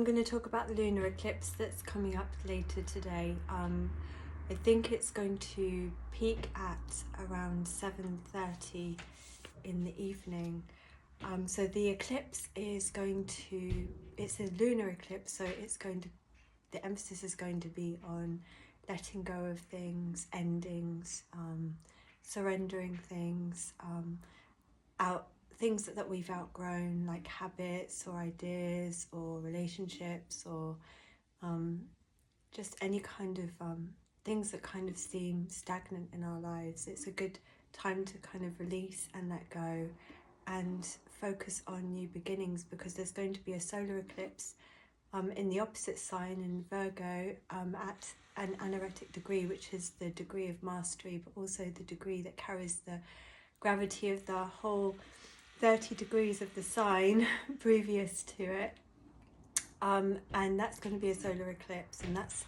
I'm going to talk about the lunar eclipse that's coming up later today. I think it's going to peak at around 7:30 in the evening. So the eclipse is going to, it's a lunar eclipse, so it's going to, the emphasis is going to be on letting go of things, endings, surrendering things, things that we've outgrown, like habits or ideas or relationships or just any kind of things that kind of seem stagnant in our lives. It's a good time to kind of release and let go and focus on new beginnings, because there's going to be a solar eclipse in the opposite sign in Virgo at an anaretic degree, which is the degree of mastery, but also the degree that carries the gravity of the whole 30 degrees of the sign previous to it. And that's going to be a solar eclipse, and that's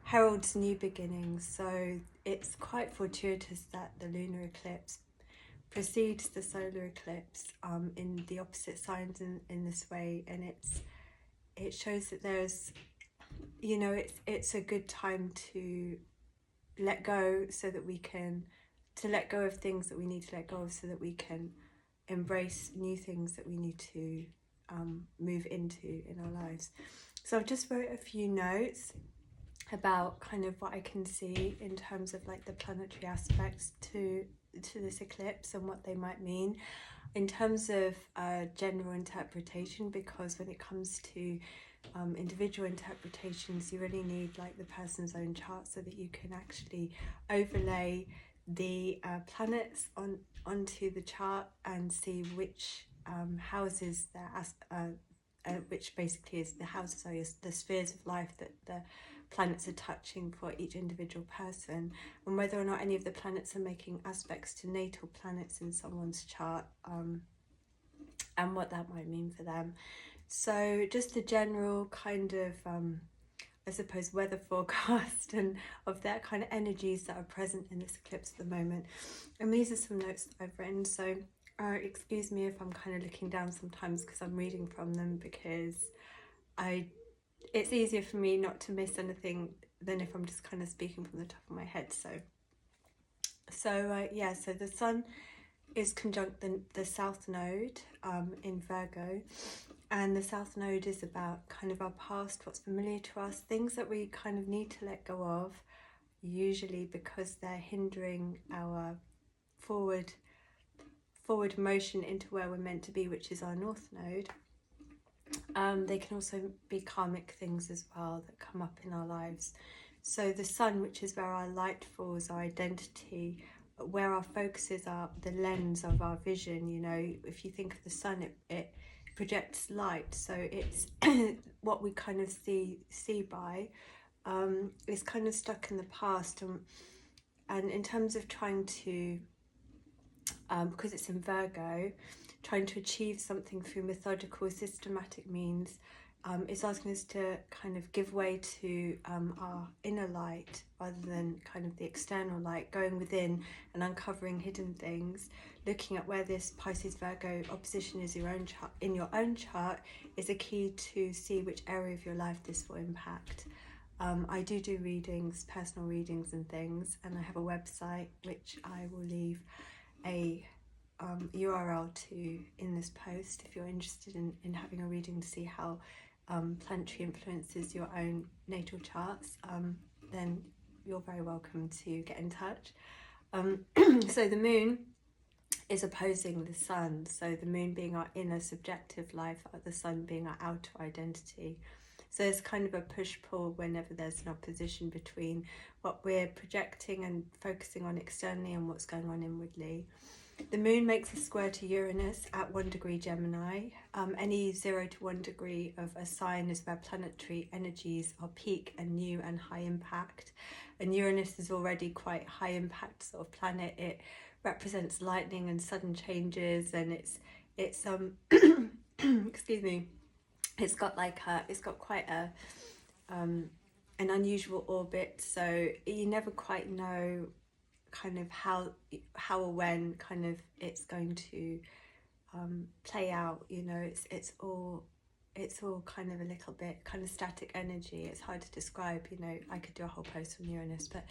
heralds new beginnings. So it's quite fortuitous that the lunar eclipse precedes the solar eclipse in the opposite signs in this way, and it shows that there's, you know, it's a good time to let go, so that we can, to let go of things that we need to let go of, so that we can embrace new things that we need to move into in our lives. So I've just wrote a few notes about kind of what I can see in terms of like the planetary aspects to this eclipse and what they might mean in terms of general interpretation, because when it comes to individual interpretations, you really need like the person's own chart, so that you can actually overlay the planets onto the chart and see which houses which basically is the houses are the spheres of life that the planets are touching for each individual person, and whether or not any of the planets are making aspects to natal planets in someone's chart, and what that might mean for them. So just the general kind of I suppose weather forecast and of that kind of energies that are present in this eclipse at the moment. And these are some notes that I've written, so excuse me if I'm kind of looking down sometimes, because I'm reading from them, because it's easier for me not to miss anything than if I'm just kind of speaking from the top of my head. So the sun is conjunct the south node in Virgo, and the south node is about kind of our past, what's familiar to us, things that we kind of need to let go of, usually because they're hindering our forward motion into where we're meant to be, which is our north node. They can also be karmic things as well that come up in our lives. So the sun, which is where our light falls, our identity, where our focuses are, the lens of our vision. You know, if you think of the sun, it projects light, so it's what we kind of see by is kind of stuck in the past, and in terms of trying to because it's in Virgo, trying to achieve something through methodical, systematic means, it's asking us to kind of give way to our inner light rather than kind of the external light, going within and uncovering hidden things, looking at where this Pisces Virgo opposition is in your own chart is a key to see which area of your life this will impact. I do readings, personal readings and things, and I have a website which I will leave a URL to in this post if you're interested in having a reading to see how planetary influences your own natal charts. Then you're very welcome to get in touch. So the moon is opposing the sun, so the moon being our inner subjective life, the sun being our outer identity. So there's kind of a push-pull whenever there's an opposition between what we're projecting and focusing on externally and what's going on inwardly. The moon makes a square to Uranus at 1 degree Gemini. Any 0 to 1 degree of a sign is where planetary energies are peak and new and high impact. And Uranus is already quite high impact sort of planet. It represents lightning and sudden changes, and it's excuse me, it's got quite an unusual orbit, so you never quite know kind of how or when kind of it's going to play out. You know, it's all it's all kind of a little bit kind of static energy. It's hard to describe, you know. I could do a whole post on Uranus, but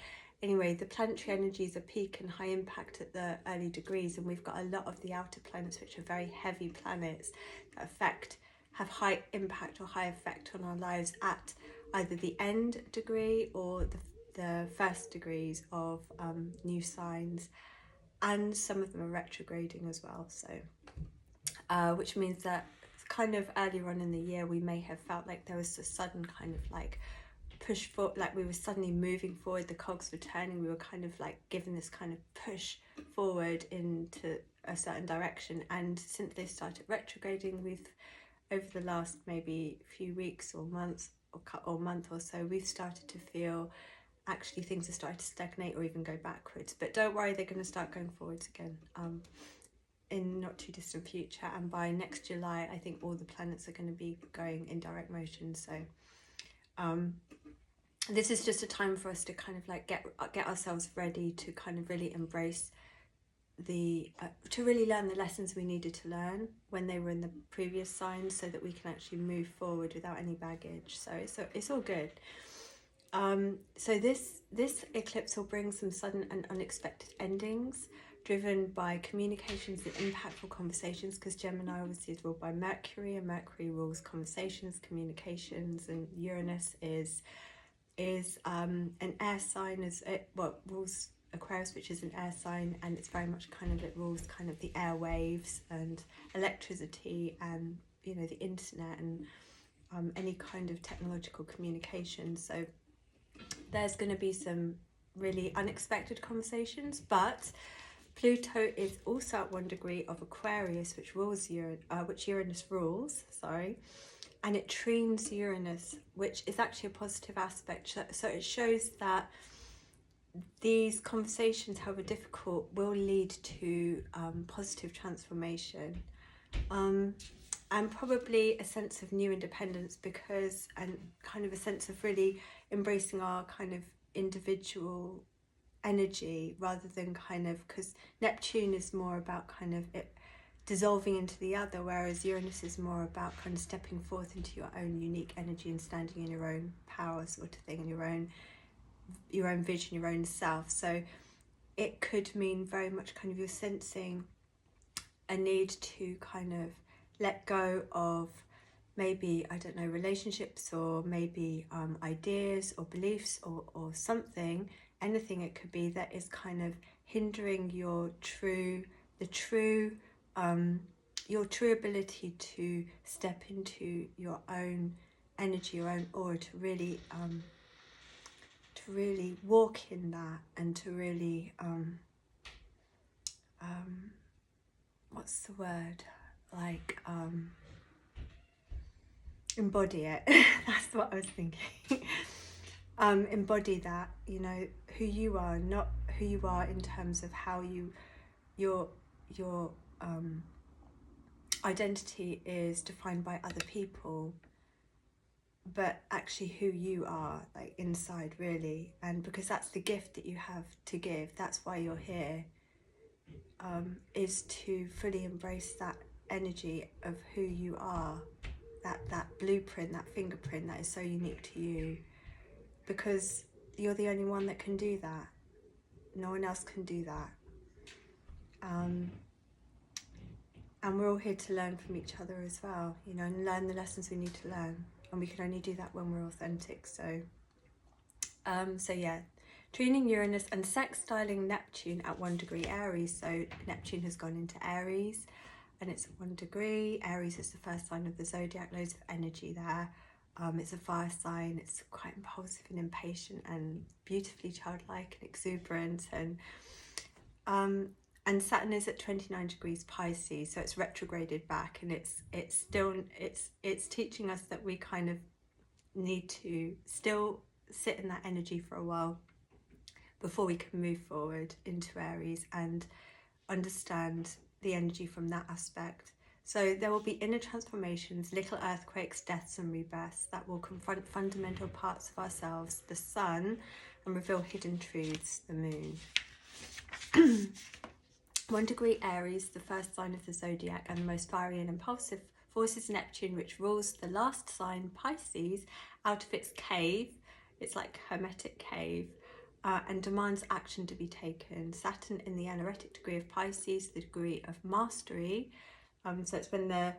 anyway, the planetary energies are peak and high impact at the early degrees, and we've got a lot of the outer planets, which are very heavy planets that have high impact or high effect on our lives at either the end degree or the first degrees of new signs, and some of them are retrograding as well. So which means that kind of earlier on in the year we may have felt like there was a sudden kind of like push for, like we were suddenly moving forward, the cogs were turning, we were kind of like given this kind of push forward into a certain direction. And since they started retrograding, we've over the last maybe few weeks or months or month or so, we've started to feel actually things are starting to stagnate or even go backwards. But don't worry, they're going to start going forwards again in not too distant future, and by next July I think all the planets are going to be going in direct motion. So this is just a time for us to kind of like get ourselves ready to kind of really embrace the to really learn the lessons we needed to learn when they were in the previous signs, so that we can actually move forward without any baggage. So it's all good. So this eclipse will bring some sudden and unexpected endings, driven by communications and impactful conversations, because Gemini obviously is ruled by Mercury, and Mercury rules conversations, communications, and Uranus is an air sign, as it rules Aquarius, which is an air sign, and it's very much kind of, it rules kind of the airwaves and electricity and, you know, the internet and any kind of technological communication. So there's going to be some really unexpected conversations, but Pluto is also at 1 degree of Aquarius, which Uranus rules, and it trines Uranus, which is actually a positive aspect. So it shows that these conversations, however difficult, will lead to positive transformation, and probably a sense of new independence, and kind of a sense of really embracing our kind of individual energy, rather than kind of, because Neptune is more about kind of it dissolving into the other, whereas Uranus is more about kind of stepping forth into your own unique energy and standing in your own power, sort of thing, and your own vision, your own self. So it could mean very much kind of you're sensing a need to kind of let go of maybe, I don't know, relationships, or maybe ideas or beliefs, or something, anything it could be, that is kind of hindering your true ability to step into your own energy, your own aura, to really walk in that, and to really what's the word, like embody it. That's what I was thinking. Embody that, you know, who you are, not who you are in terms of how your identity is defined by other people, but actually who you are, like inside, really. And because that's the gift that you have to give, that's why you're here, is to fully embrace that energy of who you are, that blueprint, that fingerprint that is so unique to you, because you're the only one that can do that. No one else can do that. And we're all here to learn from each other as well, you know, and learn the lessons we need to learn. And we can only do that when we're authentic. So yeah, trining Uranus and sextiling Neptune at 1 degree Aries. So Neptune has gone into Aries, and it's at 1 degree. Aries is the first sign of the zodiac, loads of energy there. It's a fire sign. It's quite impulsive and impatient and beautifully childlike and exuberant, and Saturn is at 29 degrees Pisces, so it's retrograded back, and it's teaching us that we kind of need to still sit in that energy for a while before we can move forward into Aries and understand the energy from that aspect. So there will be inner transformations, little earthquakes, deaths and rebirths that will confront fundamental parts of ourselves, the sun, and reveal hidden truths, the moon. 1 degree Aries, the first sign of the zodiac and the most fiery and impulsive forces Neptune, which rules the last sign, Pisces, out of its cave. It's like a hermetic cave, and demands action to be taken. Saturn in the anaretic degree of Pisces, the degree of mastery. So it's when the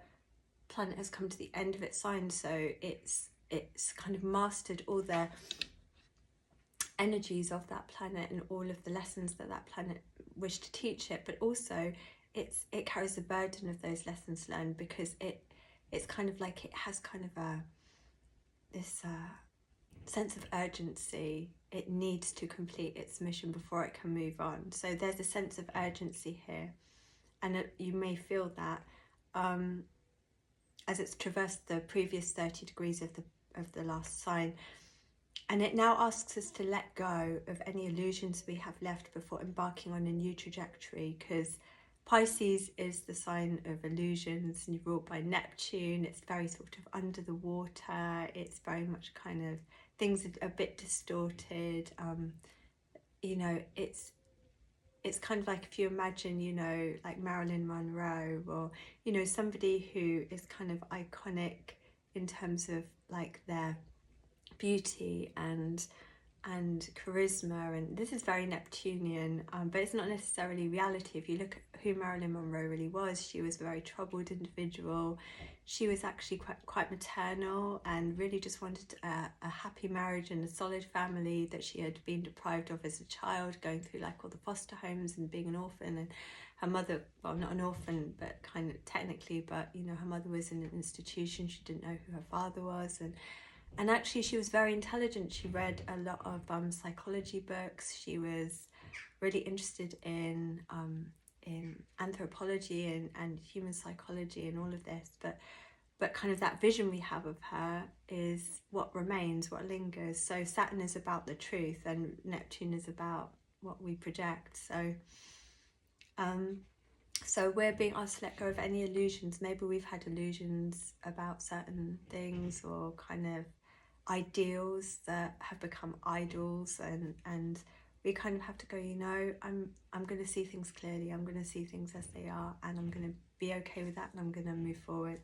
planet has come to the end of its sign, so it's kind of mastered all the energies of that planet and all of the lessons that that planet wished to teach it, but also it carries the burden of those lessons learned, because it's kind of like it has kind of this sense of urgency. It needs to complete its mission before it can move on. So there's a sense of urgency here, and you may feel that as it's traversed the previous 30 degrees of the last sign. And it now asks us to let go of any illusions we have left before embarking on a new trajectory, because Pisces is the sign of illusions and you're ruled by Neptune. It's very sort of under the water. It's very much kind of, things are a bit distorted. You know, it's kind of like if you imagine, you know, like Marilyn Monroe, or, you know, somebody who is kind of iconic in terms of like their beauty and charisma, and this is very Neptunian, but it's not necessarily reality. If you look at who Marilyn Monroe really was, she was a very troubled individual. She was actually quite maternal and really just wanted a happy marriage and a solid family that she had been deprived of as a child, going through like all the foster homes and being an orphan. And her mother, well, not an orphan, but kind of technically, but you know, her mother was in an institution. She didn't know who her father was, and actually she was very intelligent. She read a lot of psychology books. She was really interested in anthropology and human psychology and all of this, but kind of that vision we have of her is what remains, what lingers. So Saturn is about the truth and Neptune is about what we project. So we're being asked to let go of any illusions. Maybe we've had illusions about certain things, or kind of ideals that have become idols, and we kind of have to go, you know, I'm going to see things clearly. I'm going to see things as they are, and I'm going to be okay with that, and I'm going to move forward.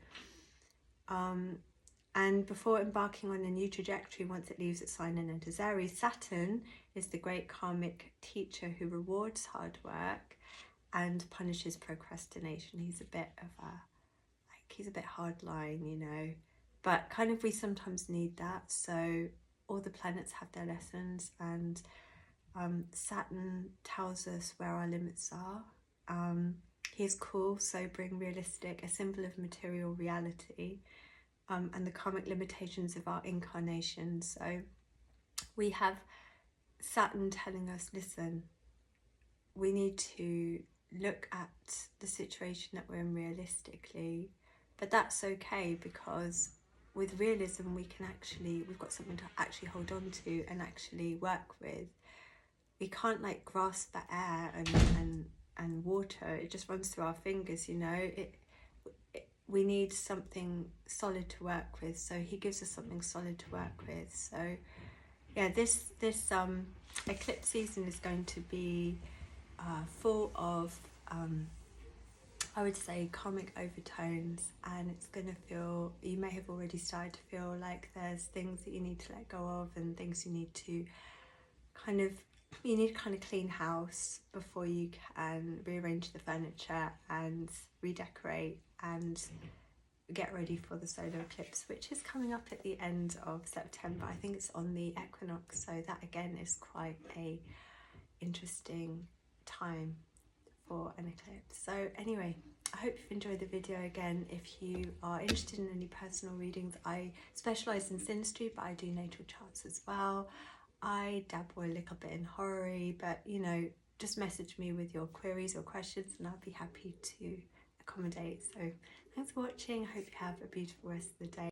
And before embarking on a new trajectory, once it leaves its sign and enters Aries, Saturn is the great karmic teacher who rewards hard work and punishes procrastination. He's a bit of he's a bit hardline, you know, but kind of we sometimes need that. So all the planets have their lessons, and Saturn tells us where our limits are. He is cool, sobering, realistic, a symbol of material reality, and the karmic limitations of our incarnation. So we have Saturn telling us, listen, we need to look at the situation that we're in realistically, but that's okay, because with realism we've got something to actually hold on to and actually work with. We can't like grasp the air and water. It just runs through our fingers, you know. We need something solid to work with, so he gives us something solid to work with. So yeah, this eclipse season is going to be full of I would say karmic overtones, and it's going to feel, you may have already started to feel like there's things that you need to let go of, and things you need to kind of clean house before you can rearrange the furniture and redecorate and get ready for the solar eclipse, which is coming up at the end of September. I think it's on the equinox, so that again is quite a interesting time for an eclipse. So anyway, I hope you've enjoyed the video. Again, if you are interested in any personal readings, I specialise in synastry, but I do natal charts as well. I dabble a little bit in horary, but you know, just message me with your queries or questions and I'll be happy to accommodate. So thanks for watching. I hope you have a beautiful rest of the day.